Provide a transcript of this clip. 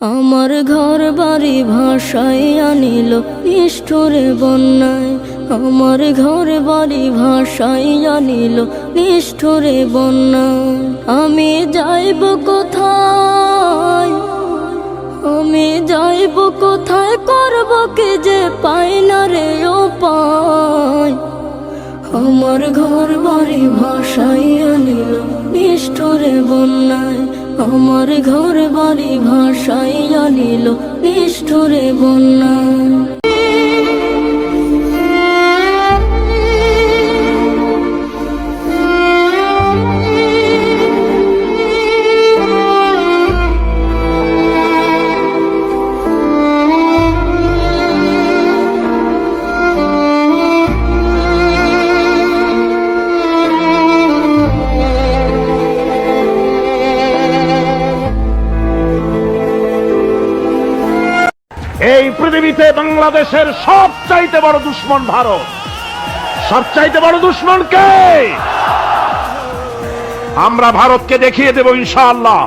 আমার ঘর বাড়ি ভাসাইয়া নিল নিষ্ঠুরে বন্যায়, আমার ঘর বাড়ি ভাসাইয়া নিল নিষ্ঠুরে বন্যায়। আমি যাইব কোথায়, আমি যাইব কোথায়, করব কি যে পাই না রে উপায়। আমার ঘর বাড়ি ভাসাইয়া নিল নিষ্ঠুরে বন্যায়, আমার ঘর বাড়ি ভাসাইয়া নিল নিষ্ঠুরে বন্যায়। এই পৃথিবীতে বাংলাদেশের সবচাইতে বড় দুশ্মন ভারত। সবচাইতে বড় দুশ্মন কে? আমরা ভারতকে দেখিয়ে দেব ইনশাআল্লাহ।